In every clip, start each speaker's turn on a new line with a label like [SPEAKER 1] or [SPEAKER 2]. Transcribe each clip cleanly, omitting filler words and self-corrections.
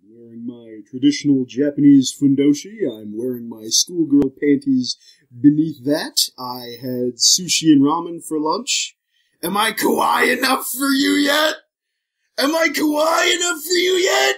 [SPEAKER 1] Wearing my traditional Japanese fundoshi. I'm wearing my schoolgirl panties beneath that. I had sushi and ramen for lunch. Am I kawaii enough for you yet? Am I kawaii enough for you yet?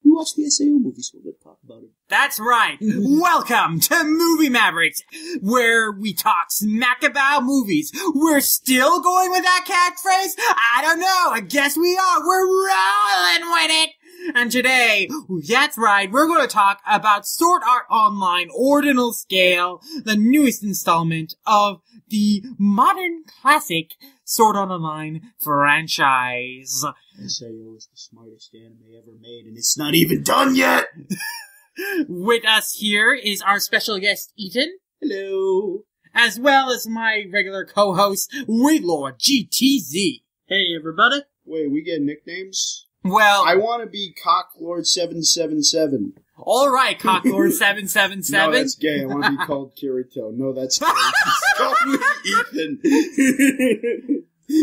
[SPEAKER 1] We watched the SAO movie, so we're going to talk about it.
[SPEAKER 2] That's right. Welcome to Movie Mavericks, where we talk smack about movies. We're still going with that catchphrase? I don't know. I guess we are. We're rolling with it. And today, that's right, we're going to talk about Sword Art Online Ordinal Scale, the newest installment of the modern classic Sword Art Online franchise.
[SPEAKER 1] SAO is the smartest anime ever made, and it's not even done yet!
[SPEAKER 2] With us here is our special guest, Ethan.
[SPEAKER 1] Hello.
[SPEAKER 2] As well as my regular co-host, Weightlord GTZ.
[SPEAKER 3] Hey, everybody.
[SPEAKER 1] Wait, we get nicknames?
[SPEAKER 2] Well,
[SPEAKER 1] I want to be Cocklord777.
[SPEAKER 2] Alright, Cocklord777.
[SPEAKER 1] No, that's gay. I want to be called Kirito. No, that's gay. Just call me Ethan.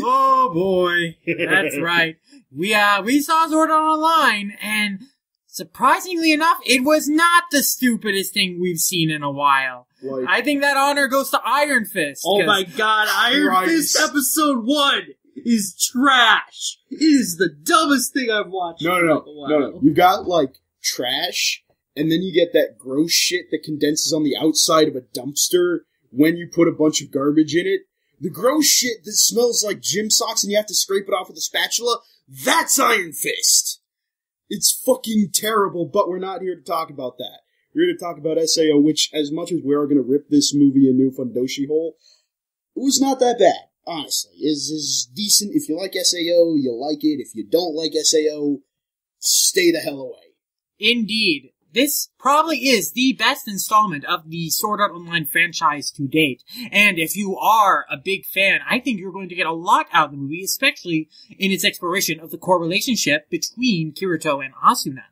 [SPEAKER 2] Oh boy. That's right. We saw Sword Art Online, and surprisingly enough, it was not the stupidest thing we've seen in a while.
[SPEAKER 1] Like,
[SPEAKER 2] I think that honor goes to Iron Fist.
[SPEAKER 3] Oh my god, Iron Fist episode 1 is trash. It is the dumbest thing I've watched.
[SPEAKER 1] No. You've got, like, trash, and then you get that gross shit that condenses on the outside of a dumpster when you put a bunch of garbage in it. The gross shit that smells like gym socks and you have to scrape it off with a spatula, that's Iron Fist. It's fucking terrible, but we're not here to talk about that. We're here to talk about SAO, which, as much as we are going to rip this movie a new fundoshi hole, it was not that bad, honestly. Is decent. If you like SAO, you'll like it. If you don't like SAO, stay the hell away.
[SPEAKER 2] Indeed. This probably is the best installment of the Sword Art Online franchise to date. And if you are a big fan, I think you're going to get a lot out of the movie, especially in its exploration of the core relationship between Kirito and Asuna.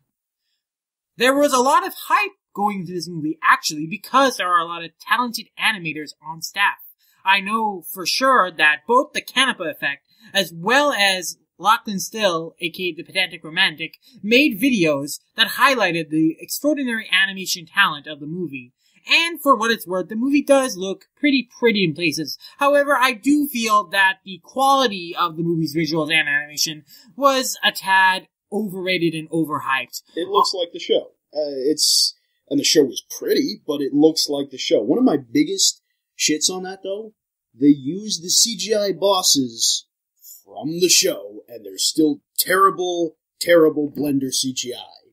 [SPEAKER 2] There was a lot of hype going into this movie, actually, because there are a lot of talented animators on staff. I know for sure that both the Kanapa Effect, as well as Lachlan Still, aka the Pedantic Romantic, made videos that highlighted the extraordinary animation talent of the movie. And for what it's worth, the movie does look pretty in places. However, I do feel that the quality of the movie's visuals and animation was a tad overrated and overhyped.
[SPEAKER 1] It looks like the show. And the show was pretty, but it looks like the show. One of my biggest shits on that, though, they used the CGI bosses from the show, and they're still terrible Blender CGI.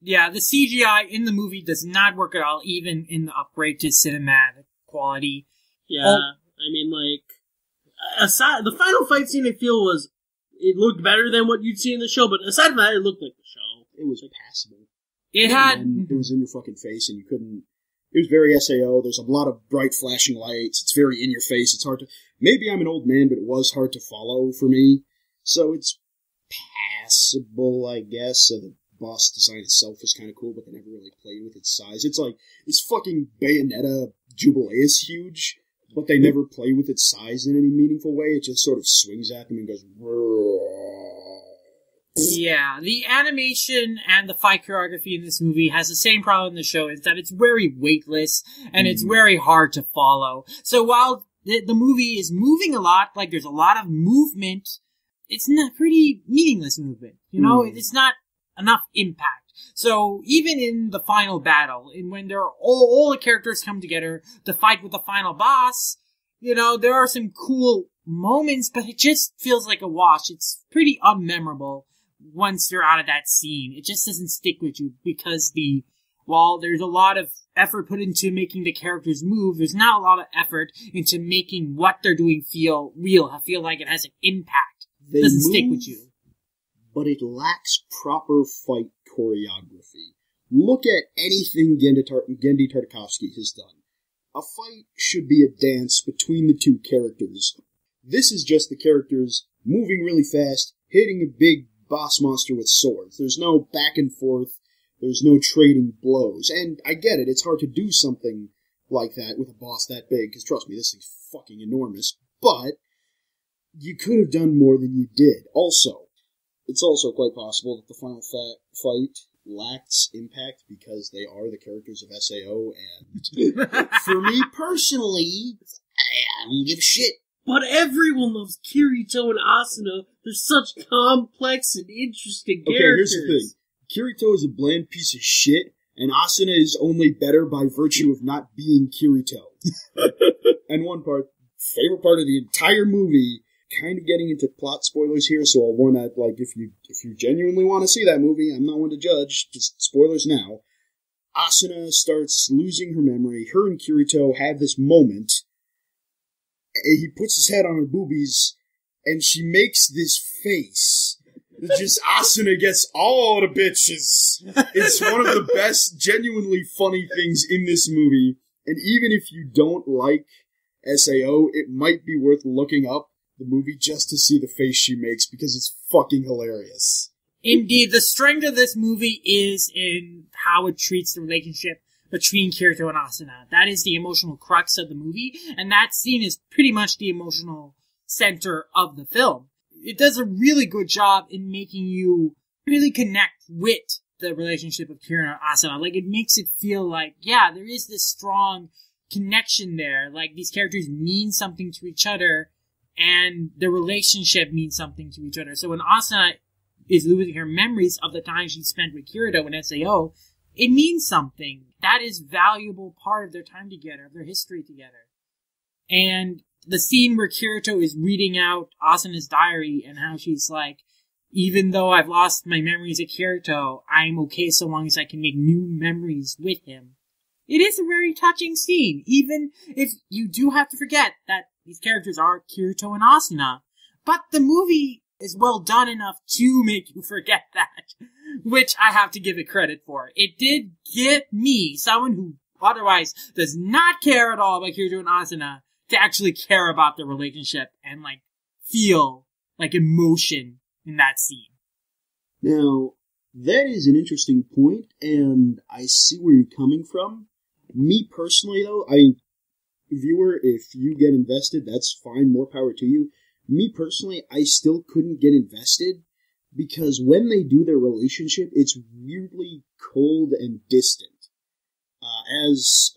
[SPEAKER 2] Yeah, the CGI in the movie does not work at all, even in the upgrade to cinematic quality.
[SPEAKER 3] Yeah, I mean, like, aside, the final fight scene, I feel, it looked better than what you'd see in the show, but aside from that, it looked like the show.
[SPEAKER 1] It was passable.
[SPEAKER 2] It
[SPEAKER 1] was in your fucking face, and you couldn't. It was very SAO. There's a lot of bright flashing lights. It's very in your face. It's hard to. Maybe I'm an old man, but it was hard to follow for me. So it's passable, I guess. The boss design itself was kind of cool, but they never really played with its size. It's like this fucking Bayonetta Jubilee is huge, but they never play with its size in any meaningful way. It just sort of swings at them and goes.
[SPEAKER 2] Yeah, the animation and the fight choreography in this movie has the same problem in the show, is that it's very weightless, and it's very hard to follow. So while the movie is moving a lot, like there's a lot of movement, it's not pretty meaningless movement, you know? It's not enough impact. So even in the final battle, and when all the characters come together to fight with the final boss, you know, there are some cool moments, but it just feels like a wash. It's pretty unmemorable. Once you're out of that scene, it just doesn't stick with you because while there's a lot of effort put into making the characters move, there's not a lot of effort into making what they're doing feel real. I feel like it has an impact. It doesn't stick with you.
[SPEAKER 1] But it lacks proper fight choreography. Look at anything Genndy Tartakovsky has done. A fight should be a dance between the two characters. This is just the characters moving really fast, hitting a big boss monster with swords. There's no back and forth. There's no trading blows. And I get it. It's hard to do something like that with a boss that big, because trust me, this thing's fucking enormous. But you could have done more than you did. Also, it's also quite possible that the final fight lacks impact because they are the characters of SAO, and for me personally, I don't give a shit.
[SPEAKER 3] But everyone loves Kirito and Asuna. They're such complex and interesting characters.
[SPEAKER 1] Okay, here's the thing. Kirito is a bland piece of shit, and Asuna is only better by virtue of not being Kirito. And favorite part of the entire movie, kind of getting into plot spoilers here, so I'll warn that, like, if you genuinely want to see that movie, I'm not one to judge, just spoilers now. Asuna starts losing her memory. Her and Kirito have this moment. He puts his head on her boobies, and she makes this face. Just Asuna gets all the bitches. It's one of the best, genuinely funny things in this movie. And even if you don't like SAO, it might be worth looking up the movie just to see the face she makes, because it's fucking hilarious.
[SPEAKER 2] Indeed, the strength of this movie is in how it treats the relationship between Kirito and Asuna. That is the emotional crux of the movie, and that scene is pretty much the emotional center of the film. It does a really good job in making you really connect with the relationship of Kirito and Asuna. Like, it makes it feel like, yeah, there is this strong connection there. Like, these characters mean something to each other, and the relationship means something to each other. So when Asuna is losing her memories of the time she spent with Kirito and SAO, it means something. That is valuable part of their time together, of their history together. And the scene where Kirito is reading out Asuna's diary and how she's like, even though I've lost my memories of Kirito, I'm okay so long as I can make new memories with him. It is a very touching scene, even if you do have to forget that these characters are Kirito and Asuna. But the movie is well done enough to make you forget that, which I have to give it credit for. It did get me, someone who otherwise does not care at all about Kirito and Asuna, to actually care about the relationship and, like, feel, like, emotion in that scene.
[SPEAKER 1] Now, that is an interesting point, and I see where you're coming from. Me personally, though, viewer, if you get invested, that's fine, more power to you. Me personally, I still couldn't get invested, because when they do their relationship, it's weirdly cold and distant. As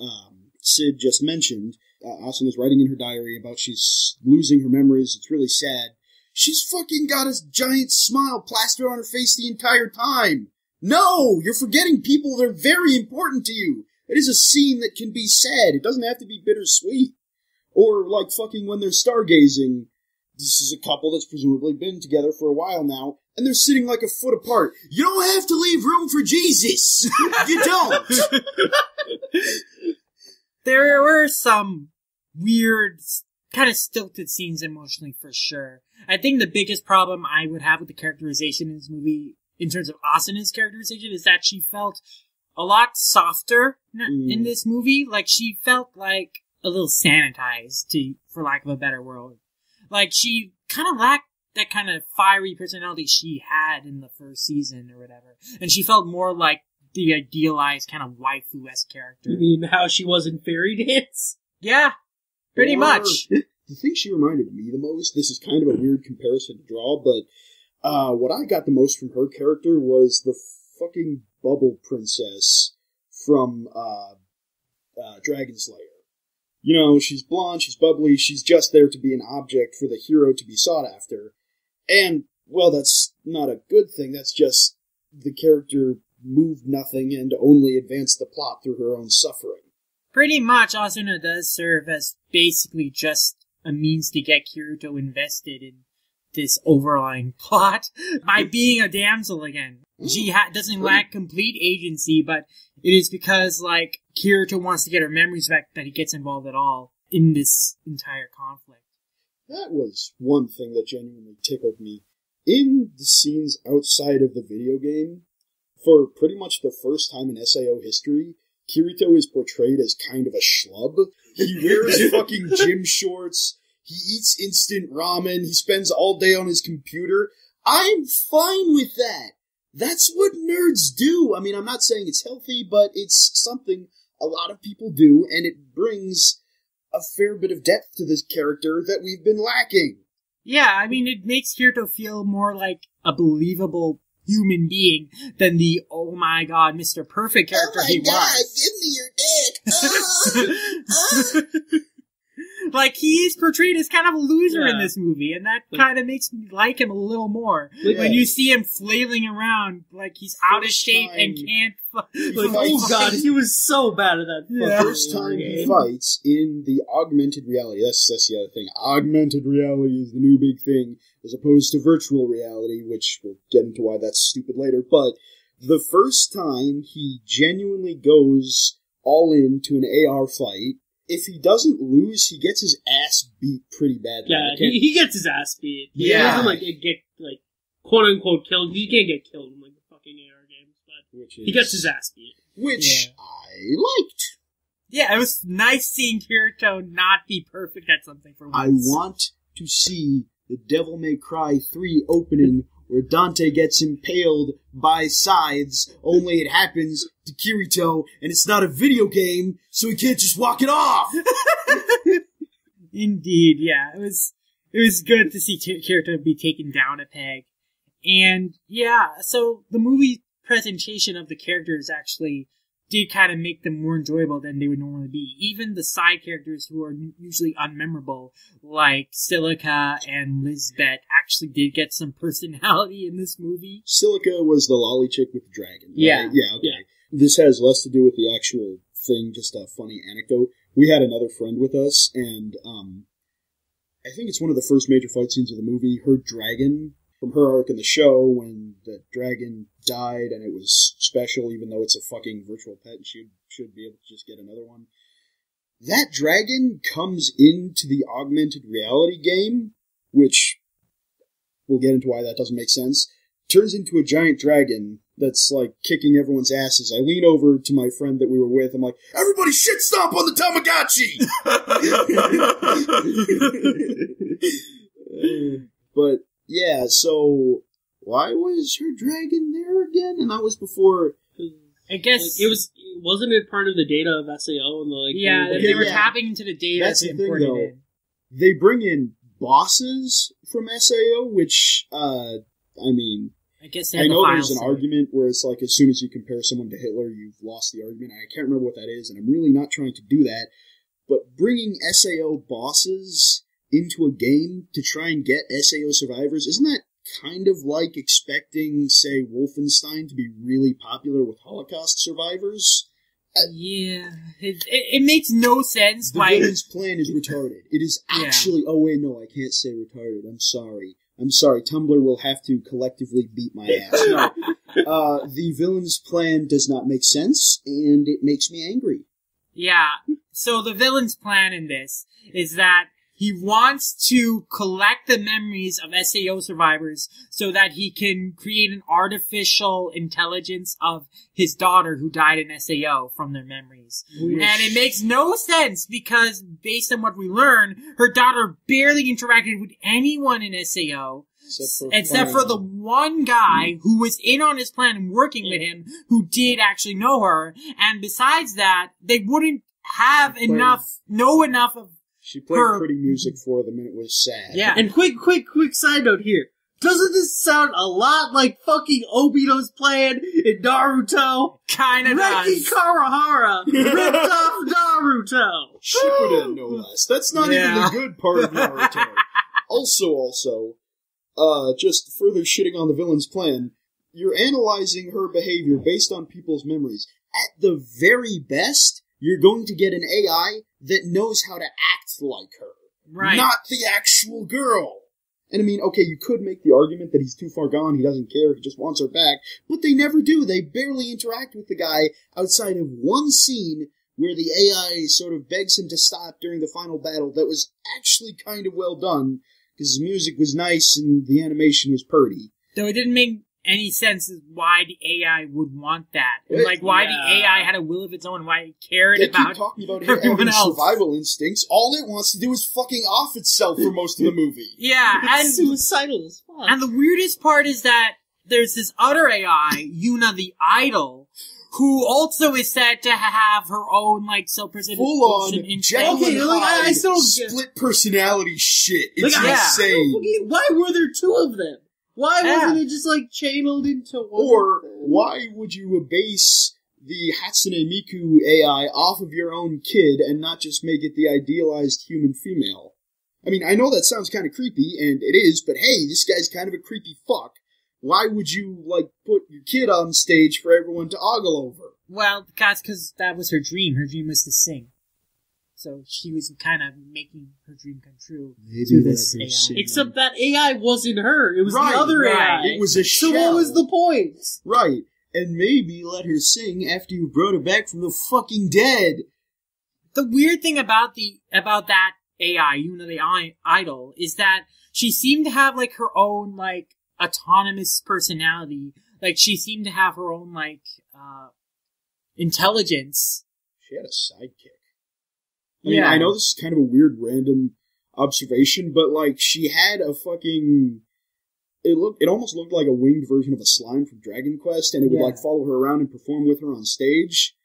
[SPEAKER 1] Sid just mentioned, Asuna's writing in her diary about she's losing her memories. It's really sad. She's fucking got a giant smile plastered on her face the entire time. No! You're forgetting people that are very important to you. It is a scene that can be sad. It doesn't have to be bittersweet. Or, like, fucking when they're stargazing. This is a couple that's presumably been together for a while now, and they're sitting like a foot apart. You don't have to leave room for Jesus! You don't!
[SPEAKER 2] There were some weird, kind of stilted scenes emotionally, for sure. I think the biggest problem I would have with the characterization in this movie, in terms of Asuna's characterization, is that she felt a lot softer in this movie. Like, she felt like a little sanitized, for lack of a better word. Like, she kind of lacked that kind of fiery personality she had in the first season or whatever. And she felt more like the idealized kind of waifu-esque character.
[SPEAKER 3] You mean how she was in Fairy Dance?
[SPEAKER 2] Yeah, pretty much.
[SPEAKER 1] The thing she reminded me the most, this is kind of a weird comparison to draw, but what I got the most from her character was the fucking Bubble Princess from Dragon Slayer. You know, she's blonde, she's bubbly, she's just there to be an object for the hero to be sought after. And, well, that's not a good thing, that's just the character moved nothing and only advanced the plot through her own suffering.
[SPEAKER 2] Pretty much, Asuna does serve as basically just a means to get Kirito invested in this overlying plot by being a damsel again. She doesn't lack complete agency, but it is because, like, Kirito wants to get her memories back that he gets involved at all in this entire conflict.
[SPEAKER 1] That was one thing that genuinely tickled me. In the scenes outside of the video game, for pretty much the first time in SAO history, Kirito is portrayed as kind of a schlub. He wears fucking gym shorts, he eats instant ramen, he spends all day on his computer. I'm fine with that. That's what nerds do. I mean, I'm not saying it's healthy, but it's something a lot of people do, and it brings a fair bit of depth to this character that we've been lacking.
[SPEAKER 2] Yeah, I mean, it makes Kirito feel more like a believable human being than the, oh my god, Mr. Perfect character he was.
[SPEAKER 3] Give me your dick!
[SPEAKER 2] Like, he is portrayed as kind of a loser in this movie, and that kind of makes me like him a little more. When you see him flailing around like he's out of shape and can't...
[SPEAKER 3] oh god, he was so bad at that.
[SPEAKER 1] First time he fights in the augmented reality. That's the other thing. Augmented reality is the new big thing, as opposed to virtual reality, which we'll get into why that's stupid later. But the first time he genuinely goes all in to an AR fight, if he doesn't lose, he gets his ass beat pretty badly.
[SPEAKER 3] Yeah, he gets his ass beat. He doesn't, get, quote-unquote killed. He can't get killed in, the fucking AR games, but he gets his ass beat.
[SPEAKER 1] Which I liked.
[SPEAKER 2] Yeah, it was nice seeing Kirito not be perfect at something for once.
[SPEAKER 1] I want to see the Devil May Cry 3 opening where Dante gets impaled by scythes, only it happens to Kirito, and it's not a video game, so he can't just walk it off!
[SPEAKER 2] Indeed, yeah. It was good to see Kirito be taken down a peg. And, yeah, so the movie presentation of the characters actually did kind of make them more enjoyable than they would normally be. Even the side characters who are usually unmemorable, like Silica and Lisbeth, actually did get some personality in this movie.
[SPEAKER 1] Silica was the lolly chick with the dragon. Right?
[SPEAKER 2] Yeah.
[SPEAKER 1] Yeah, okay. Yeah. This has less to do with the actual thing, just a funny anecdote. We had another friend with us, and I think it's one of the first major fight scenes of the movie. Her dragon, from her arc in the show, when the dragon died and it was special, even though it's a fucking virtual pet and she should be able to just get another one. That dragon comes into the augmented reality game, which we'll get into why that doesn't make sense, turns into a giant dragon that's, kicking everyone's asses. I lean over to my friend that we were with, I'm like, everybody shit stomp on the Tamagotchi! But, yeah, so why was her dragon there again? And that was before...
[SPEAKER 2] I guess...
[SPEAKER 3] Wasn't it part of the data of SAO? And
[SPEAKER 2] they were tapping into the data.
[SPEAKER 1] That's the thing, though. They bring in bosses from SAO, which, I
[SPEAKER 2] guess
[SPEAKER 1] I know there's an argument where it's as soon as you compare someone to Hitler, you've lost the argument. I can't remember what that is, and I'm really not trying to do that. But bringing SAO bosses into a game to try and get SAO survivors, isn't that kind of like expecting, say, Wolfenstein to be really popular with Holocaust survivors?
[SPEAKER 2] Yeah, it makes no sense.
[SPEAKER 1] The villain's plan is retarded. It is actually... Oh, wait, no, I can't say retarded. I'm sorry. Tumblr will have to collectively beat my ass. No. The villain's plan does not make sense, and it makes me angry.
[SPEAKER 2] Yeah, so the villain's plan in this is that he wants to collect the memories of SAO survivors so that he can create an artificial intelligence of his daughter who died in SAO from their memories. Weird. And it makes no sense because, based on what we learn, her daughter barely interacted with anyone in SAO except for the one guy who was in on his plan and working with him who did actually know her. And besides that, they wouldn't have know enough of
[SPEAKER 1] She played pretty music for them, and it was sad.
[SPEAKER 2] Yeah.
[SPEAKER 3] And quick side note here. Doesn't this sound a lot like fucking Obito's plan in Naruto?
[SPEAKER 2] Kinda
[SPEAKER 3] Reki
[SPEAKER 2] does.
[SPEAKER 3] Kawahara ripped off Naruto!
[SPEAKER 1] Shippuden, no less. That's not even the good part of Naruto. Also, just further shitting on the villain's plan, you're analyzing her behavior based on people's memories. At the very best, you're going to get an AI that knows how to act like her.
[SPEAKER 2] Right.
[SPEAKER 1] Not the actual girl. And okay, you could make the argument that he's too far gone, he doesn't care, he just wants her back, but they never do. They barely interact with the guy outside of one scene where the AI sort of begs him to stop during the final battle that was actually kind of well done, because his music was nice and the animation was pretty.
[SPEAKER 2] Though it didn't make any sense as why the AI would want that. And why the AI had a will of its own, why it cared about
[SPEAKER 1] keep talking about it having survival instincts. All it wants to do is fucking off itself for most of the movie.
[SPEAKER 2] Yeah,
[SPEAKER 3] it's suicidal as fuck.
[SPEAKER 2] And the weirdest part is that there's this other AI, Yuna the Idol, who also is said to have her own, self-preservation
[SPEAKER 1] full-on
[SPEAKER 3] I still don't
[SPEAKER 1] split personality shit. It's insane.
[SPEAKER 3] Why were there two of them? Why wasn't it just, like, channeled into one?
[SPEAKER 1] Or, why would you abase the Hatsune Miku AI off of your own kid and not just make it the idealized human female? I mean, I know that sounds kind of creepy, and it is, but hey, this guy's kind of a creepy fuck. Why would you, like, put your kid on stage for everyone to ogle over?
[SPEAKER 2] Well, because that was her dream. Her dream was to sing. So she was kind of making her dream come true through this AI.
[SPEAKER 3] Except that AI wasn't her. It was the other AI.
[SPEAKER 1] It was a shell.
[SPEAKER 3] So what was the point?
[SPEAKER 1] Right. And maybe let her sing after you brought her back from the fucking dead.
[SPEAKER 2] The weird thing about that AI, the idol, is that she seemed to have, like, her own, like, autonomous personality. Like, she seemed to have her own, like, intelligence.
[SPEAKER 1] She had a sidekick. I mean, I know this is kind of a weird, random observation, but, like, she had a fucking... It almost looked like a winged version of a slime from Dragon Quest, and it would, like, follow her around and perform with her on stage.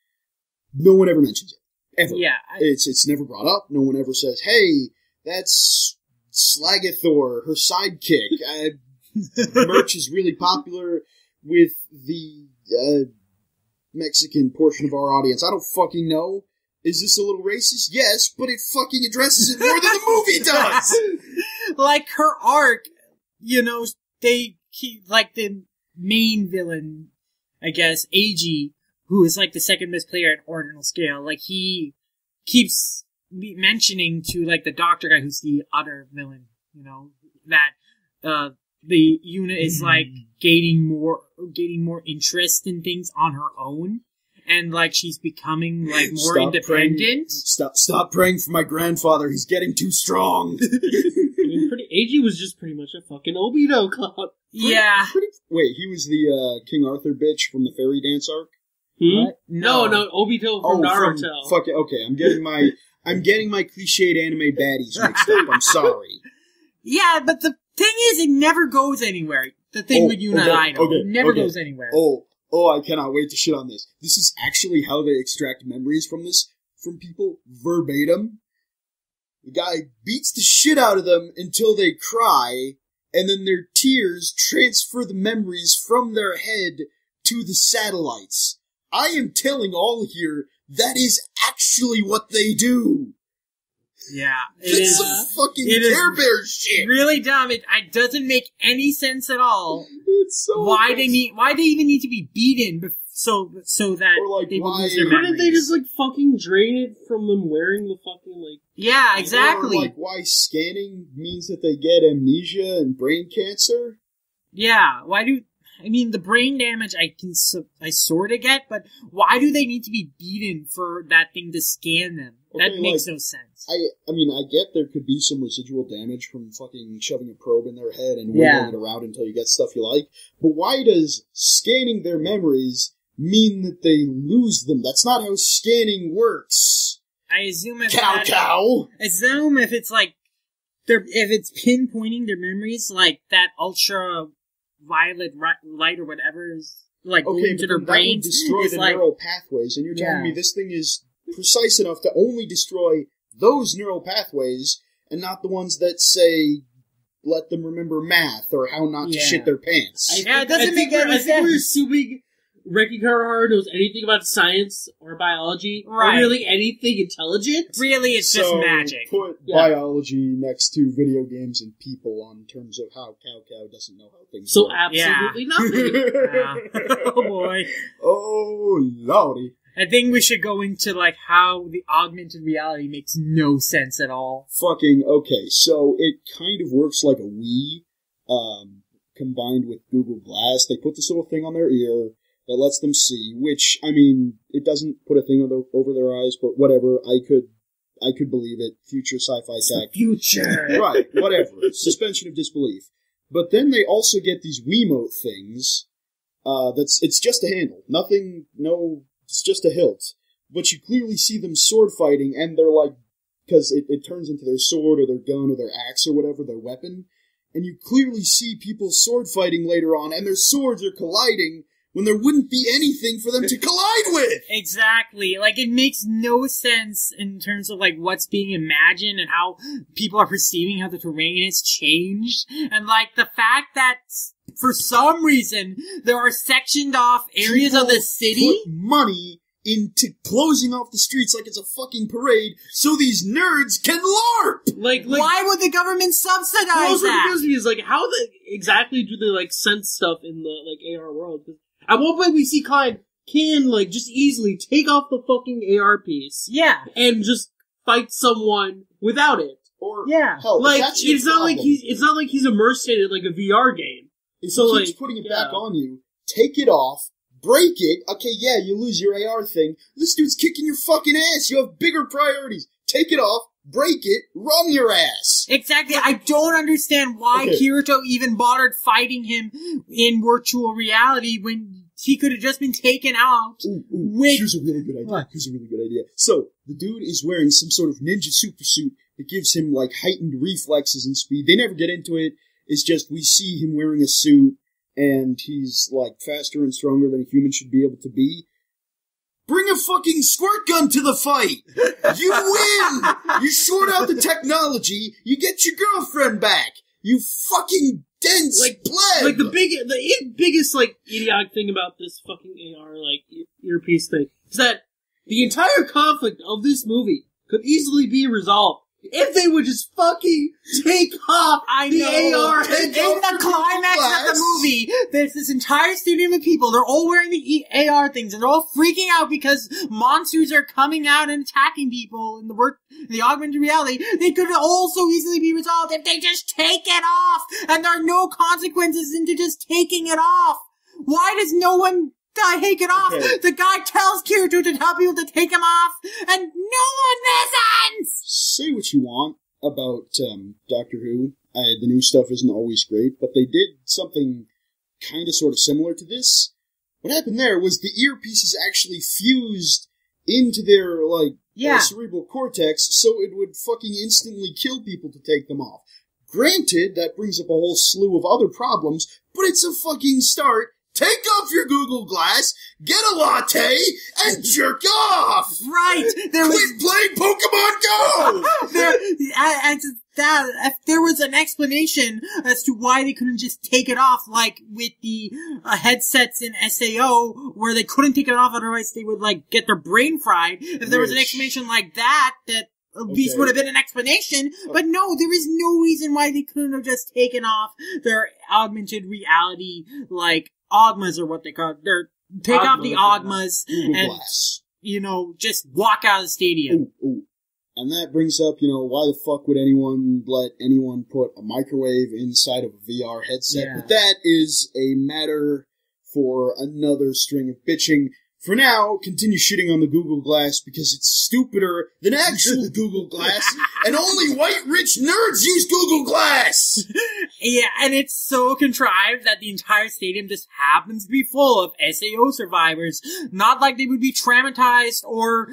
[SPEAKER 1] No one ever mentions it. Ever.
[SPEAKER 2] Yeah.
[SPEAKER 1] It's never brought up. No one ever says, hey, that's Slagathor, her sidekick. Merch is really popular with the Mexican portion of our audience. I don't fucking know. Is this a little racist? Yes, but it fucking addresses it more than the movie does!
[SPEAKER 2] Like, her arc, they keep, like, the main villain, I guess, Eiji, who is, like, the second best player at Ordinal Scale, like, he keeps mentioning to, like, the doctor guy who's the other villain, that, the unit is, like, gaining more interest in things on her own. And, like, she's becoming, like, more independent.
[SPEAKER 1] Stop praying for my grandfather. He's getting too strong.
[SPEAKER 3] I mean, Eiji was just pretty much a fucking Obito clown.
[SPEAKER 2] Yeah.
[SPEAKER 1] Wait, he was the King Arthur bitch from the fairy dance arc?
[SPEAKER 2] What?
[SPEAKER 3] No, Obito from Naruto.
[SPEAKER 1] Okay, I'm getting my cliched anime baddies mixed up. I'm sorry.
[SPEAKER 2] Yeah, but the thing is, it never goes anywhere. The thing with Idol. It never goes anywhere.
[SPEAKER 1] Oh, I cannot wait to shit on this. This is actually how they extract memories from people, verbatim. The guy beats the shit out of them until they cry, and then their tears transfer the memories from their head to the satellites. I am telling all here, that is actually what they do.
[SPEAKER 2] Yeah.
[SPEAKER 1] It's some fucking Care Bear shit.
[SPEAKER 2] Really dumb. It doesn't make any sense at all.
[SPEAKER 1] It's so
[SPEAKER 2] why they even need to be beaten so that they would lose their memories.
[SPEAKER 3] Couldn't they just, like, fucking drain it from them wearing the fucking, like...
[SPEAKER 2] Yeah, exactly.
[SPEAKER 1] Or, like, why scanning means that they get amnesia and brain cancer?
[SPEAKER 2] Yeah, the brain damage I sort of get, but why do they need to be beaten for that thing to scan them?
[SPEAKER 1] Okay,
[SPEAKER 2] that makes no sense.
[SPEAKER 1] I mean, I get there could be some residual damage from fucking shoving a probe in their head and wiggling it around until you get stuff you like, but why does scanning their memories mean that they lose them? That's not how scanning works.
[SPEAKER 2] I assume if
[SPEAKER 1] Assume
[SPEAKER 2] if it's like if it's pinpointing their memories, like that ultraviolet light or whatever is like going into their brain,
[SPEAKER 1] that would destroy the neural pathways, and you're telling me this thing is precise enough to only destroy those neural pathways and not the ones that say let them remember math or how not to shit their pants.
[SPEAKER 2] It doesn't make any sense.
[SPEAKER 3] I think we're assuming Reki Karahara knows anything about science or biology or really anything intelligent.
[SPEAKER 2] Really, it's just magic.
[SPEAKER 1] Put biology next to video games and people on terms of how Cow doesn't know how things work.
[SPEAKER 3] Absolutely nothing.
[SPEAKER 2] Oh boy.
[SPEAKER 1] Oh lordy.
[SPEAKER 2] I think we should go into, like, how the augmented reality makes no sense at all.
[SPEAKER 1] Okay, so it kind of works like a Wii, combined with Google Glass. They put this little thing on their ear that lets them see, which, I mean, it doesn't put a thing over their eyes, but whatever, I could believe it. Future sci-fi tech.
[SPEAKER 2] Future!
[SPEAKER 1] Right, whatever. Suspension of disbelief. But then they also get these Wiimote things, it's just a handle. It's just a hilt. But you clearly see them sword fighting, and they're like, because it turns into their sword or their gun or their axe or whatever, their weapon, and you clearly see people sword fighting later on, and their swords are colliding when there wouldn't be anything for them to collide with!
[SPEAKER 2] Exactly. Like, it makes no sense in terms of, like, what's being imagined and how people are perceiving how the terrain has changed. And, like, the fact that for some reason, there are sectioned off areas of the city.
[SPEAKER 1] Put money into closing off the streets like it's a fucking parade so these nerds can LARP!
[SPEAKER 3] Like
[SPEAKER 2] why would the government subsidize that?
[SPEAKER 3] What confused me is, like, how exactly do they, like, sense stuff in the, like, AR world? At one point we see Clyde can, like, just easily take off the fucking AR piece.
[SPEAKER 2] Yeah.
[SPEAKER 3] And just fight someone without it.
[SPEAKER 1] Or,
[SPEAKER 2] yeah.
[SPEAKER 1] hell,
[SPEAKER 3] like, it's not like he's immersed in it like a VR game.
[SPEAKER 1] If
[SPEAKER 3] so,
[SPEAKER 1] he keeps putting it back on you, take it off, break it, okay, yeah, you lose your AR thing. This dude's kicking your fucking ass. You have bigger priorities. Take it off, break it, run your ass.
[SPEAKER 2] Exactly. I don't understand why Kirito even bothered fighting him in virtual reality when he could have just been taken out.
[SPEAKER 1] Here's a really good idea. What? Here's a really good idea. So, the dude is wearing some sort of ninja super suit that gives him, like, heightened reflexes and speed. They never get into it. It's just we see him wearing a suit, and he's, like, faster and stronger than a human should be able to be. Bring a fucking squirt gun to the fight! You win! You sort out the technology, you get your girlfriend back! You fucking dense pleb!
[SPEAKER 3] Like, the biggest, like, idiotic thing about this fucking AR, like, earpiece thing is that the entire conflict of this movie could easily be resolved if they would just fucking take off the AR
[SPEAKER 2] in the climax of the movie, there's this entire stadium of people. They're all wearing the AR things, and they're all freaking out because monsters are coming out and attacking people in the augmented reality. They could also easily be resolved if they just take it off, and there are no consequences into just taking it off. Why does no one take it off? Okay. The guy tells Kirito to tell people to take him off, and no one listens!
[SPEAKER 1] Say what you want about Doctor Who. The new stuff isn't always great, but they did something kind of sort of similar to this. What happened there was the earpieces actually fused into their, cerebral cortex, so it would fucking instantly kill people to take them off. Granted, that brings up a whole slew of other problems, but it's a fucking start. Take off your Google Glass, get a latte, and jerk off!
[SPEAKER 2] Right!
[SPEAKER 1] Quit playing Pokemon Go!
[SPEAKER 2] If there was an explanation as to why they couldn't just take it off, like with the headsets in SAO, where they couldn't take it off, otherwise they would, get their brain fried. If there was an explanation like that at least would have been an explanation, but no, there is no reason why they couldn't have just taken off their augmented reality, Ogmas are what they call it. Take off the Ogmas and, just walk out of the stadium.
[SPEAKER 1] Ooh. And that brings up, why the fuck would anyone let anyone put a microwave inside of a VR headset? Yeah. But that is a matter for another string of bitching. For now, continue shitting on the Google Glass because it's stupider than actual Google Glass, and only white rich nerds use Google Glass!
[SPEAKER 2] Yeah, and it's so contrived that the entire stadium just happens to be full of SAO survivors. Not like they would be traumatized or,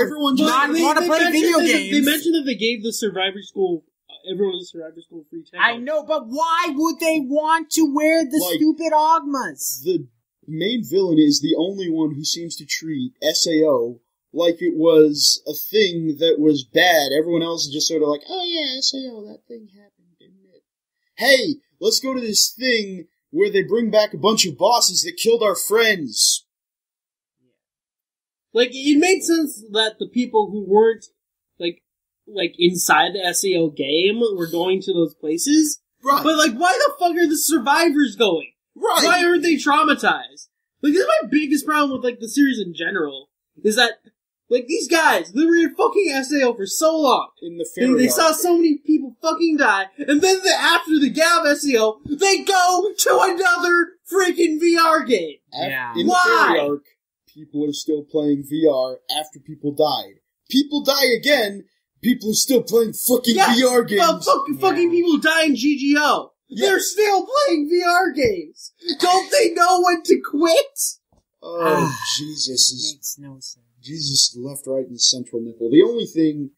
[SPEAKER 1] everyone
[SPEAKER 2] not want to play video games.
[SPEAKER 3] They mentioned that they gave the survivor school, everyone in the survivor school free tickets.
[SPEAKER 2] I know, but why would they want to wear the stupid Ogmas?
[SPEAKER 1] The main villain is the only one who seems to treat SAO like it was a thing that was bad. Everyone else is just sort of like, oh yeah, SAO, that thing happened, didn't it? Hey, let's go to this thing where they bring back a bunch of bosses that killed our friends.
[SPEAKER 3] It made sense that the people who weren't, inside the SAO game were going to those places.
[SPEAKER 1] Right.
[SPEAKER 3] But, why the fuck are the survivors going?
[SPEAKER 1] Right.
[SPEAKER 3] Why aren't they traumatized? This is my biggest problem with, the series in general. Is that, these guys, they were in fucking SAO for so long.
[SPEAKER 1] In the fairy
[SPEAKER 3] they saw so many people fucking die, and then after the gap SAO, they go to another freaking VR game.
[SPEAKER 1] In the fairy arc, people are still playing VR after people died. People die again, people are still playing fucking VR games.
[SPEAKER 3] Fucking people die in GGO. Yeah. They're still playing VR games. Don't they know when to quit?
[SPEAKER 1] Oh, Jesus.
[SPEAKER 2] Makes no sense.
[SPEAKER 1] Jesus, left, right, and central nipple. The only thing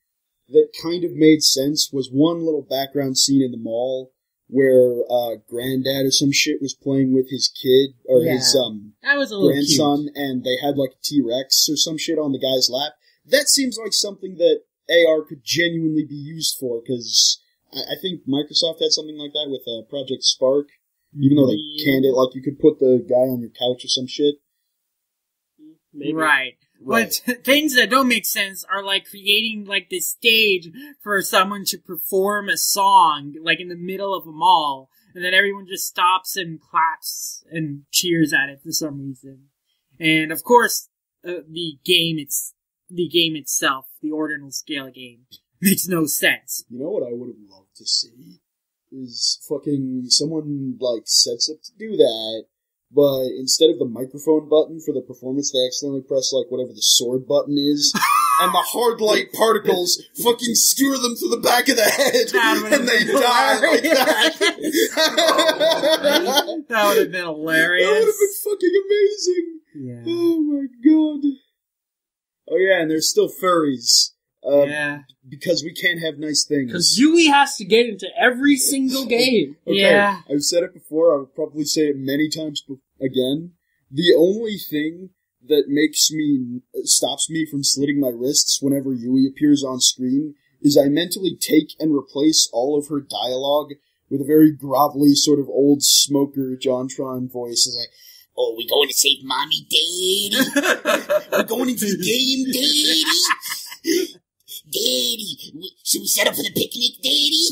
[SPEAKER 1] that kind of made sense was one little background scene in the mall where Granddad or some shit was playing with his kid, or his
[SPEAKER 2] that was a
[SPEAKER 1] grandson,
[SPEAKER 2] cute.
[SPEAKER 1] And they had a T-Rex or some shit on the guy's lap. That seems like something that AR could genuinely be used for, because I think Microsoft had something like that with Project Spark, Even though they canned it, like you could put the guy on your couch or some shit.
[SPEAKER 3] Maybe.
[SPEAKER 2] Right. But things that don't make sense are like creating like this stage for someone to perform a song like in the middle of a mall, and then everyone just stops and claps and cheers at it for some reason. And of course, the game itself, the Ordinal Scale game, makes no sense.
[SPEAKER 1] You know what I would have loved to see is fucking someone like sets up to do that. But instead of the microphone button for the performance, they accidentally press, like, whatever the sword button is, and the hard light particles fucking skewer them to the back of the head, and they die like that.
[SPEAKER 2] That would have been hilarious.
[SPEAKER 1] That would have been fucking amazing.
[SPEAKER 2] Yeah.
[SPEAKER 1] Oh my god. Oh yeah, and there's still furries.
[SPEAKER 2] Yeah.
[SPEAKER 1] Because we can't have nice things.
[SPEAKER 3] Because Yui has to get into every single game.
[SPEAKER 1] Okay,
[SPEAKER 2] Yeah.
[SPEAKER 1] I've said it before, I'll probably say it many times again. The only thing that stops me from slitting my wrists whenever Yui appears on screen is I mentally take and replace all of her dialogue with a very grovelly sort of old smoker JonTron voice. It's like, oh, we going to save mommy, daddy? We're going into the game, daddy? Daddy, should we set up for the picnic, Daddy?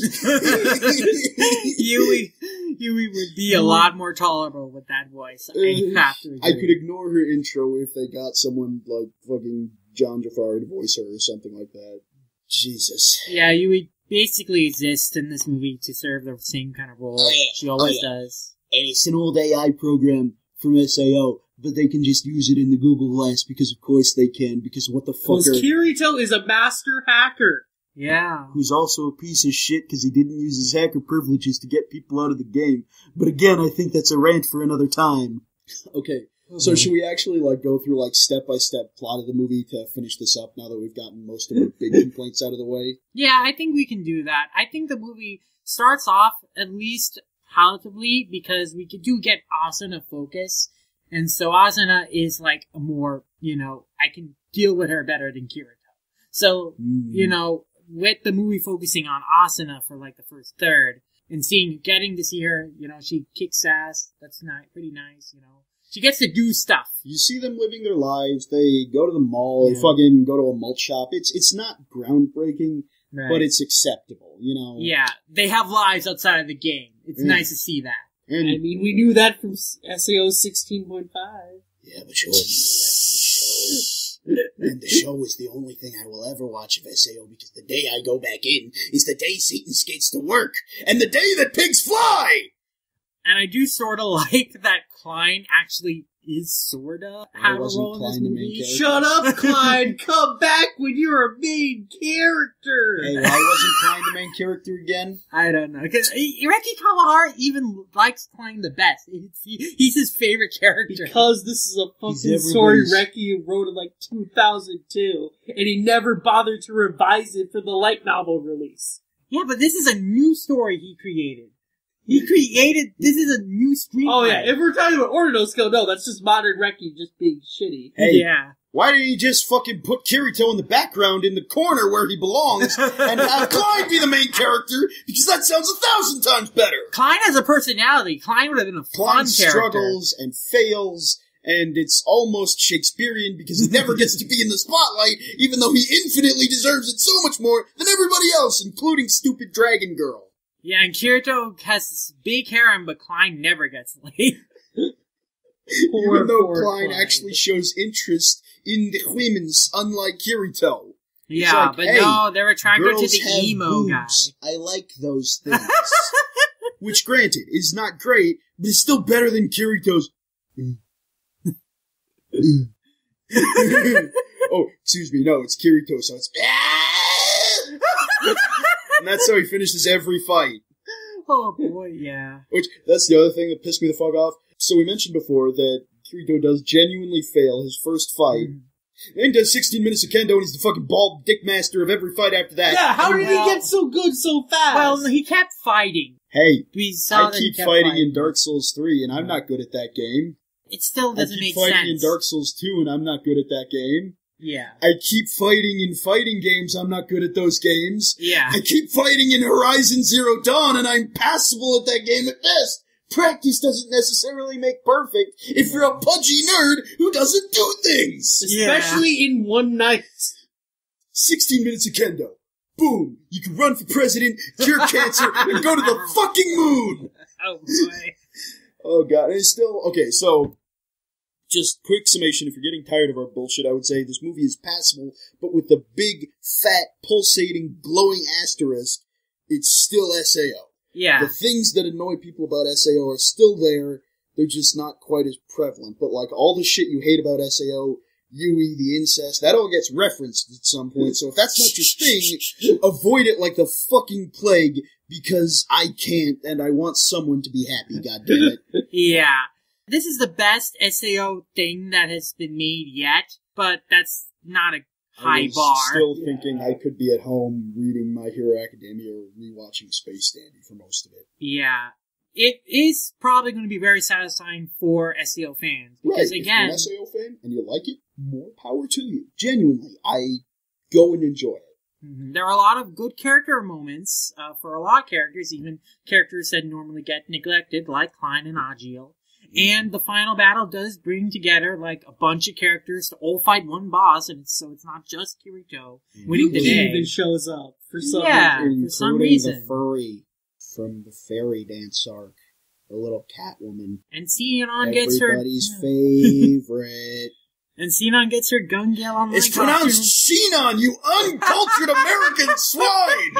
[SPEAKER 2] Yui would be a lot more tolerable with that voice. I have to agree.
[SPEAKER 1] I could ignore her intro if they got someone like fucking John Jafari to voice her or something like that. Jesus.
[SPEAKER 2] Yeah, Yui basically exists in this movie to serve the same kind of role she always does.
[SPEAKER 1] And it's an old AI program from SAO, but they can just use it in the Google Glass because of course they can, because what the fuck
[SPEAKER 3] Because Kirito is a master hacker.
[SPEAKER 2] Yeah.
[SPEAKER 1] Who's also a piece of shit because he didn't use his hacker privileges to get people out of the game. But again, I think that's a rant for another time. Okay, so should we actually like go through like step-by-step plot of the movie to finish this up now that we've gotten most of our big complaints out of the way?
[SPEAKER 2] Yeah, I think we can do that. I think the movie starts off at least palatably because we do get Asuna focus. And so Asuna is like a more, I can deal with her better than Kirito. So, with the movie focusing on Asuna for like the first third and getting to see her, she kicks ass. That's pretty nice, She gets to do stuff.
[SPEAKER 1] You see them living their lives. They go to the mall. They fucking go to a malt shop. It's not groundbreaking, but it's acceptable,
[SPEAKER 2] Yeah, they have lives outside of the game. It's nice to see that.
[SPEAKER 1] And
[SPEAKER 3] I mean, we knew that from SAO 16.5.
[SPEAKER 1] Yeah, but you wouldn't know that from the show. And the show is the only thing I will ever watch of SAO because the day I go back in is the day Satan skates to work and the day that pigs fly!
[SPEAKER 2] And I do sort of like that Klein actually is sorta have a role in this movie.
[SPEAKER 3] Shut up, Klein! Come back when you're a main character!
[SPEAKER 1] Hey, why wasn't Klein the main character again?
[SPEAKER 2] I don't know. Because Ireki Kawahara even likes Klein the best. He's his favorite character.
[SPEAKER 3] Because this is a fucking story Reki wrote in like 2002, and he never bothered to revise it for the light novel release.
[SPEAKER 2] Yeah, but this is a new story he created. This is a new screenplay.
[SPEAKER 3] Oh yeah, if we're talking about Ordinal Scale, no, that's just modern Reki just being shitty.
[SPEAKER 1] Hey,
[SPEAKER 2] yeah.
[SPEAKER 1] Why didn't you just fucking put Kirito in the background in the corner where he belongs and have Klein be the main character? Because that sounds 1,000 times better.
[SPEAKER 2] Klein has a personality. Klein would have been a fun
[SPEAKER 1] Klein
[SPEAKER 2] character.
[SPEAKER 1] struggles and fails, and it's almost Shakespearean because he never gets to be in the spotlight, even though he infinitely deserves it so much more than everybody else, including stupid Dragon Girl.
[SPEAKER 2] Yeah, and Kirito has this big harem, but Klein never gets laid.
[SPEAKER 1] Even though Klein actually shows interest in the women's, unlike Kirito.
[SPEAKER 2] Yeah,
[SPEAKER 1] like,
[SPEAKER 2] but
[SPEAKER 1] hey,
[SPEAKER 2] no, they're attracted to the
[SPEAKER 1] have
[SPEAKER 2] emo
[SPEAKER 1] boobs.
[SPEAKER 2] guy.
[SPEAKER 1] I like those things. Which, granted, is not great, but it's still better than Kirito's... Oh, excuse me, no, it's Kirito, so it's... And that's how he finishes every fight.
[SPEAKER 2] Oh boy, yeah.
[SPEAKER 1] Which, that's the other thing that pissed me the fuck off. So we mentioned before that Kirito does genuinely fail his first fight. Then he does 16 minutes of kendo and he's the fucking bald dick master of every fight after that.
[SPEAKER 3] Yeah, how did he get so good so fast?
[SPEAKER 2] Well, he kept fighting.
[SPEAKER 1] Hey,
[SPEAKER 2] I
[SPEAKER 1] keep fighting in Dark Souls 3 and I'm not good at that game.
[SPEAKER 2] It still doesn't make sense.
[SPEAKER 1] I keep fighting in Dark Souls 2 and I'm not good at that game.
[SPEAKER 2] Yeah.
[SPEAKER 1] I keep fighting in fighting games, I'm not good at those games.
[SPEAKER 2] Yeah.
[SPEAKER 1] I keep fighting in Horizon Zero Dawn and I'm passable at that game at best. practice doesn't necessarily make perfect if you're a pudgy nerd who doesn't do things.
[SPEAKER 3] Especially in one night.
[SPEAKER 1] 16 minutes of kendo. Boom! You can run for president, cure cancer, and go to the fucking moon!
[SPEAKER 2] Oh, boy.
[SPEAKER 1] Oh, God. And it's still... Okay, so... Just quick summation, if you're getting tired of our bullshit, I would say this movie is passable, but with the big, fat, pulsating, glowing asterisk, it's still SAO.
[SPEAKER 2] Yeah.
[SPEAKER 1] The things that annoy people about SAO are still there, they're just not quite as prevalent. But like all the shit you hate about SAO, Yui, the incest, that all gets referenced at some point, so if that's not your thing, avoid it like the fucking plague, because I can't, and I want someone to be happy, goddammit.
[SPEAKER 2] Yeah. This is the best SAO thing that has been made yet, but that's not a high bar.
[SPEAKER 1] Still thinking I could be at home reading My Hero Academia or rewatching Space Dandy for most of it.
[SPEAKER 2] Yeah. It is probably going to be very satisfying for SAO fans. Because
[SPEAKER 1] right.
[SPEAKER 2] again...
[SPEAKER 1] If you're an SAO fan and you like it, more power to you. Genuinely. I go and enjoy it.
[SPEAKER 2] There are a lot of good character moments for a lot of characters, even characters that normally get neglected, like Klein and Agiel. And the final battle does bring together, like, a bunch of characters to all fight one boss, and so it's not just Kirito winning the
[SPEAKER 3] He
[SPEAKER 2] day.
[SPEAKER 3] even shows up for some
[SPEAKER 2] reason. For some reason.
[SPEAKER 1] The furry from the fairy dance arc, the little cat woman.
[SPEAKER 2] And Xenon gets her...
[SPEAKER 1] Everybody's favorite.
[SPEAKER 2] And Xenon gets her gun gale on
[SPEAKER 1] It's pronounced Xenon, you uncultured American swine!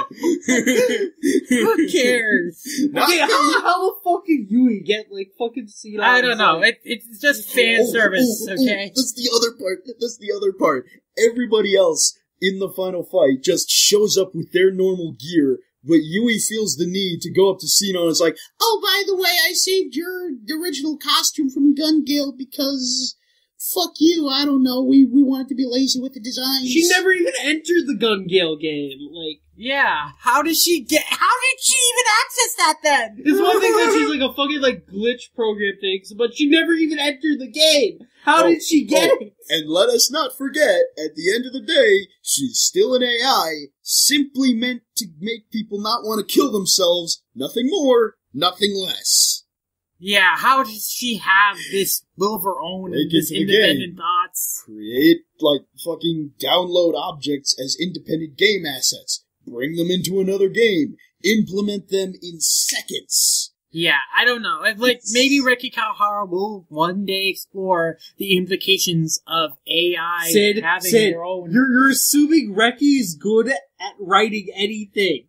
[SPEAKER 2] Who cares?
[SPEAKER 3] Okay, how the fuck did Yui get, like, fucking Xenon?
[SPEAKER 2] I don't know. It's just fan service, okay?
[SPEAKER 1] That's the other part. Everybody else in the final fight just shows up with their normal gear, but Yui feels the need to go up to Xenon and is like, oh, by the way, I saved your original costume from Gun Gale because... Fuck you, I don't know, we wanted to be lazy with the designs.
[SPEAKER 3] She never even entered the Gun Gale game, like...
[SPEAKER 2] Yeah, how did she even access that then?
[SPEAKER 3] It's one thing that she's like a fucking, like, glitch program thing, but she never even entered the game! How did she get it?
[SPEAKER 1] And let us not forget, at the end of the day, she's still an AI, simply meant to make people not want to kill themselves, nothing more, nothing less.
[SPEAKER 2] Yeah, how does she have this will of her own and this independent thoughts?
[SPEAKER 1] Create, like, fucking download objects as independent game assets. Bring them into another game. Implement them in seconds.
[SPEAKER 2] Yeah, I don't know. Like, maybe Reki Kawahara will one day explore the implications of AI having their own...
[SPEAKER 3] You're assuming Reki's good at writing anything.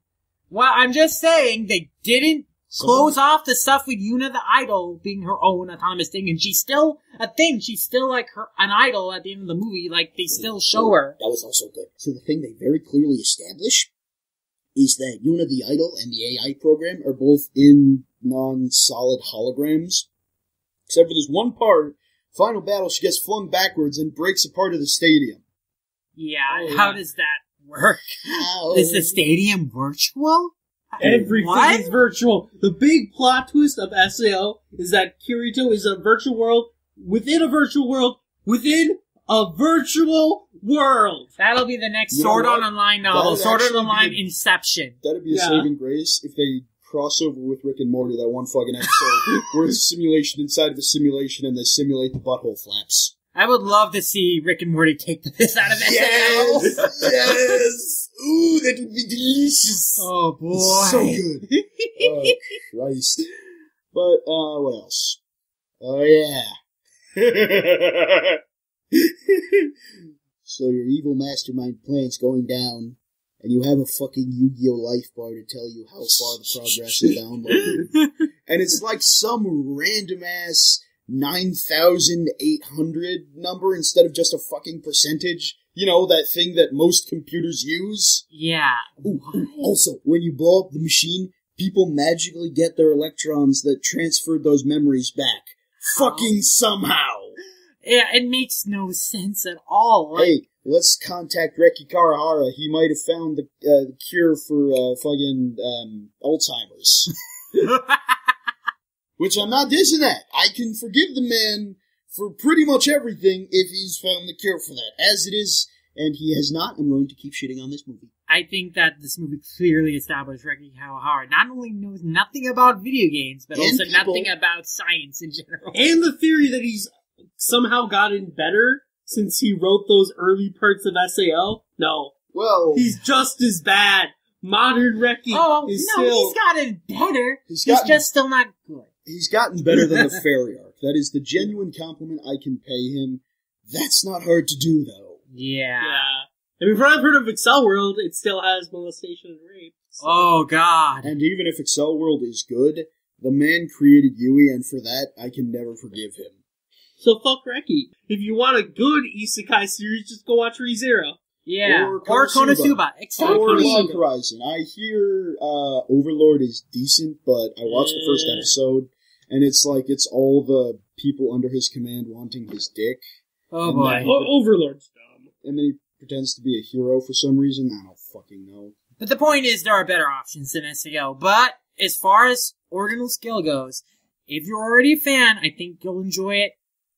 [SPEAKER 2] Well, I'm just saying, they didn't close off the stuff with Yuna the Idol being her own autonomous thing, and she's still a thing. She's still like an idol at the end of the movie. Like, they still show her.
[SPEAKER 1] That was also good. So the thing they very clearly establish is that Yuna the Idol and the AI program are both in non-solid holograms. Except for this one part, final battle, she gets flung backwards and breaks a part of the stadium.
[SPEAKER 2] Yeah, how does that work?
[SPEAKER 1] How?
[SPEAKER 2] Is the stadium virtual?
[SPEAKER 3] Everything is virtual. The big plot twist of SAO is that Kirito is a virtual world within a virtual world within a virtual world.
[SPEAKER 2] That'll be the next Sword Art Online novel. Sword Art Online Inception.
[SPEAKER 1] That'd be a saving grace if they cross over with Rick and Morty, that one fucking episode where it's a simulation inside of a simulation and they simulate the butthole flaps.
[SPEAKER 2] I would love to see Rick and Morty take the piss out of SAO.
[SPEAKER 1] Yes! Ooh, that would be delicious!
[SPEAKER 2] Oh, boy.
[SPEAKER 1] It's so good. Oh, Christ. But, what else? Oh, yeah. So your evil mastermind plan's going down, and you have a fucking Yu-Gi-Oh! Life bar to tell you how far the progress is downloaded. And it's like some random-ass 9,800 number instead of just a fucking percentage. You know, that thing that most computers use?
[SPEAKER 2] Yeah.
[SPEAKER 1] Ooh, also, when you blow up the machine, people magically get their electrons that transferred those memories back. Fucking somehow!
[SPEAKER 2] Yeah, it makes no sense at all. Like,
[SPEAKER 1] hey, let's contact Reki Kawahara. He might have found the cure for fucking Alzheimer's. Which I'm not dissing that. I can forgive the man for pretty much everything if he's found the cure for that. As it is, and he has not, I'm going to keep shitting on this movie.
[SPEAKER 2] I think that this movie clearly established Reki Kawahara not only knows nothing about video games, but
[SPEAKER 1] And
[SPEAKER 2] also
[SPEAKER 1] people.
[SPEAKER 2] nothing about science in general.
[SPEAKER 3] And the theory that he's somehow gotten better since he wrote those early parts of SAO? No.
[SPEAKER 1] Well,
[SPEAKER 3] He's just as bad. Modern Reki
[SPEAKER 2] Oh,
[SPEAKER 3] is
[SPEAKER 2] no,
[SPEAKER 3] still...
[SPEAKER 2] he's gotten better.
[SPEAKER 1] He's
[SPEAKER 2] He's
[SPEAKER 1] gotten-
[SPEAKER 2] just still not good.
[SPEAKER 1] he's gotten better than the fairy arc. That is the genuine compliment I can pay him. That's not hard to do, though.
[SPEAKER 2] Yeah.
[SPEAKER 3] Yeah. I mean, from what I've heard of Excel World, it still has molestation and rape. So.
[SPEAKER 2] Oh, God.
[SPEAKER 1] And even if Excel World is good, the man created Yui, and for that, I can never forgive him.
[SPEAKER 3] So fuck Reki. If you want a good isekai series, just go watch ReZero.
[SPEAKER 2] Yeah.
[SPEAKER 1] Or
[SPEAKER 2] Or
[SPEAKER 1] Konosuba.
[SPEAKER 2] Konosuba. Exactly.
[SPEAKER 1] Or
[SPEAKER 3] Konosuba.
[SPEAKER 1] Log Horizon. I hear Overlord is decent, but I watched the first episode, and it's like it's all the people under his command wanting his dick,
[SPEAKER 2] Oh,
[SPEAKER 1] And
[SPEAKER 2] boy.
[SPEAKER 1] that-
[SPEAKER 3] Overlord's dumb.
[SPEAKER 1] and then he pretends to be a hero for some reason. I don't fucking know.
[SPEAKER 2] But the point is, there are better options than SAO. But as far as Ordinal Scale goes, if you're already a fan, I think you'll enjoy it.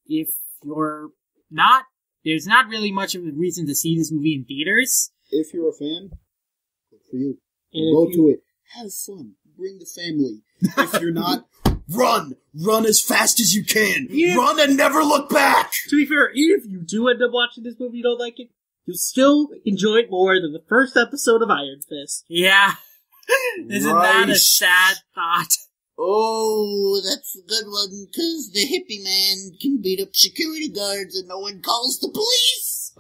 [SPEAKER 2] If you're not, there's not really much of a reason to see this movie in theaters.
[SPEAKER 1] If you're a fan, good for you.
[SPEAKER 3] And
[SPEAKER 1] Go
[SPEAKER 3] if
[SPEAKER 1] to it. Have fun. Bring the family. If you're not, run! Run as fast as you can!
[SPEAKER 3] Yeah.
[SPEAKER 1] Run and never look back!
[SPEAKER 3] To be fair, even if you do end up watching this movie and you don't like it, you'll still enjoy it more than the first episode of Iron Fist.
[SPEAKER 2] Yeah. Isn't that a
[SPEAKER 1] Right.
[SPEAKER 2] sad thought?
[SPEAKER 4] Oh, that's a good one, 'cause the hippie man can beat up security guards and no one calls the police.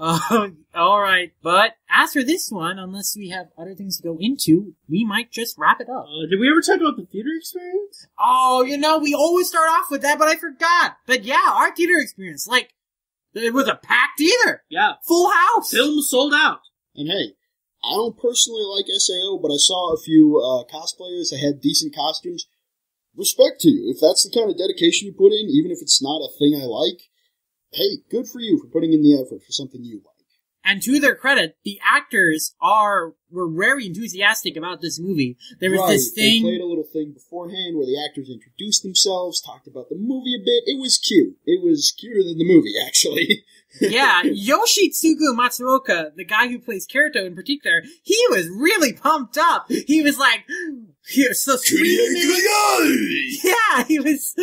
[SPEAKER 2] Alright. But as for this one, unless we have other things to go into, we might just wrap it up.
[SPEAKER 3] Did we ever talk about the theater experience?
[SPEAKER 2] Oh, we always start off with that, but I forgot. But yeah, our theater experience, like, it was a packed theater.
[SPEAKER 3] Yeah.
[SPEAKER 2] Full house.
[SPEAKER 3] Film sold out.
[SPEAKER 1] And hey, I don't personally like SAO, but I saw a few cosplayers that had decent costumes. Respect to you. If that's the kind of dedication you put in, even if it's not a thing I like, hey, good for you for putting in the effort for something you like.
[SPEAKER 2] And to their credit, the actors were very enthusiastic about this movie. There was this
[SPEAKER 1] They
[SPEAKER 2] thing.
[SPEAKER 1] played a little thing beforehand where the actors introduced themselves, talked about the movie a bit. It was cute. It was cuter than the movie, actually.
[SPEAKER 2] Yeah, Yoshitsugu Matsuoka, the guy who plays Kirito in particular, he was really pumped up. He was like, he was so screaming. Yeah, he was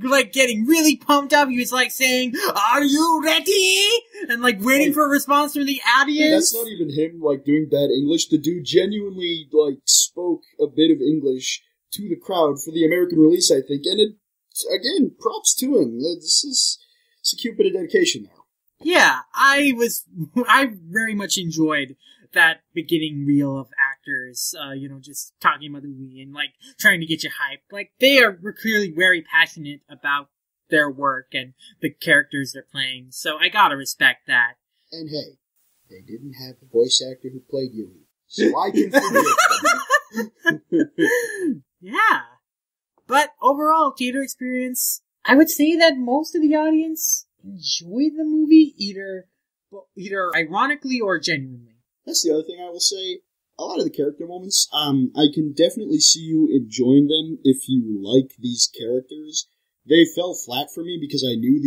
[SPEAKER 2] like getting really pumped up. He was like saying, "Are you ready?" And like waiting for a response from the audience.
[SPEAKER 1] That's not even him, like, doing bad English. The dude genuinely, like, spoke a bit of English to the crowd for the American release, I think. And again, props to him. It's a cute bit of dedication there.
[SPEAKER 2] Yeah, I very much enjoyed that beginning reel of actors, just talking about the movie and, like, trying to get you hyped. Like, were clearly very passionate about their work and the characters they're playing, so I gotta respect that.
[SPEAKER 1] And hey, they didn't have the voice actor who played Yui, so I can forgive them.
[SPEAKER 2] Yeah. But overall, theater experience, I would say that most of the audience enjoyed the movie, either ironically or genuinely.
[SPEAKER 1] That's the other thing I will say. A lot of the character moments, I can definitely see you enjoying them if you like these characters. They fell flat for me because I knew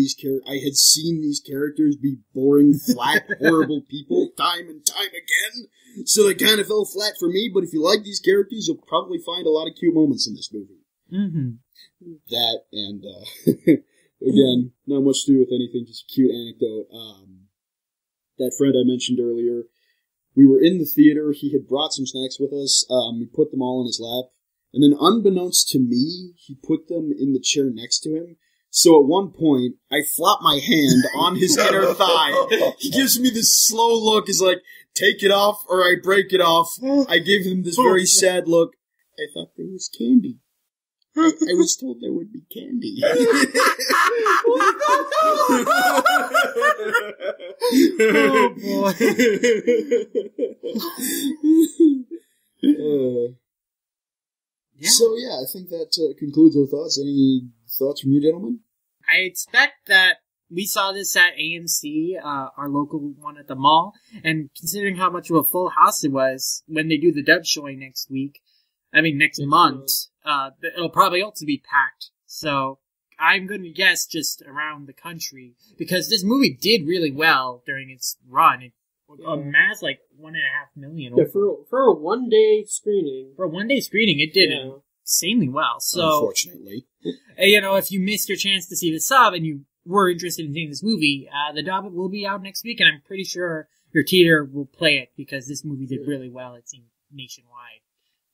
[SPEAKER 1] I had seen these characters be boring, flat, horrible people time and time again. So they kind of fell flat for me, but if you like these characters, you'll probably find a lot of cute moments in this movie.
[SPEAKER 2] Mm-hmm.
[SPEAKER 1] That, and, again, not much to do with anything, just a cute anecdote. That friend I mentioned earlier, we were in the theater, he had brought some snacks with us, we put them all in his lap, and then unbeknownst to me, he put them in the chair next to him. So at one point, I flop my hand on his inner thigh. He gives me this slow look, he's like, take it off or I break it off. I gave him this very sad look. I thought there was candy. I was told there would be candy.
[SPEAKER 2] Oh boy. Yeah.
[SPEAKER 1] So yeah, I think that concludes our thoughts. Any thoughts from you, gentlemen?
[SPEAKER 2] I expect that we saw this at AMC, our local one at the mall, and considering how much of a full house it was when they do the dub showing next month, it'll probably also be packed. So I'm going to guess just around the country, because this movie did really well during its run. It amassed like 1.5 million.
[SPEAKER 3] Yeah, for a 1-day screening.
[SPEAKER 2] For a 1-day screening, it did insanely well. So,
[SPEAKER 1] unfortunately.
[SPEAKER 2] If you missed your chance to see the sub and you were interested in seeing this movie, the dub will be out next week, and I'm pretty sure your teeter will play it because this movie did really well, it seemed, nationwide.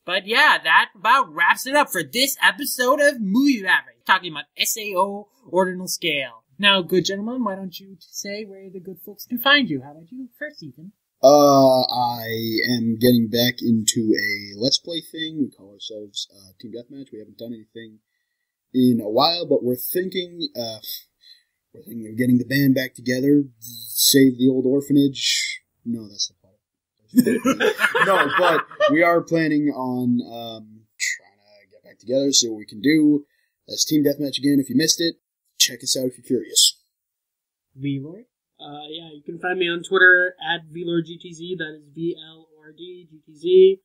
[SPEAKER 2] But yeah, that about wraps it up for this episode of Movie Mavericks, talking about SAO Ordinal Scale. Now, good gentlemen, why don't you say where the good folks can find you? How about you first, Ethan?
[SPEAKER 1] I am getting back into a Let's Play thing. We call ourselves Team Deathmatch. We haven't done anything in a while, but we're thinking of getting the band back together, save the old orphanage. No, that's the part. No, but we are planning on trying to get back together, see what we can do. That's Team Deathmatch again. If you missed it, check us out if you're curious.
[SPEAKER 2] VLord?
[SPEAKER 3] Yeah, you can find me on Twitter at VLordGTZ. That is VLORDGTZ.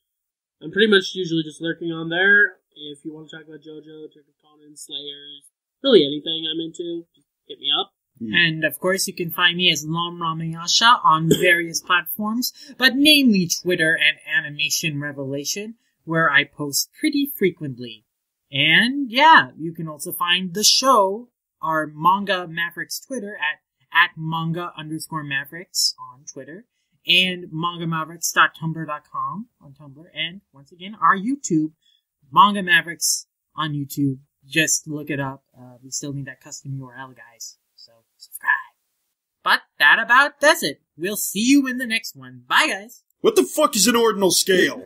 [SPEAKER 3] I'm pretty much usually just lurking on there. If you want to talk about JoJo, Attack of Conan, Slayers, really anything I'm into, just hit me up.
[SPEAKER 2] And, of course, you can find me as Lom Ramayasha on various platforms, but namely Twitter and Animation Revelation, where I post pretty frequently. And, yeah, you can also find the show, our Manga Mavericks Twitter, at manga_mavericks on Twitter, and mangamaverics.tumblr.com on Tumblr, and, once again, our YouTube, Manga Mavericks on YouTube. Just look it up. We still need that custom URL, guys. So, subscribe. But that about does it. We'll see you in the next one. Bye, guys.
[SPEAKER 1] What the fuck is an ordinal scale?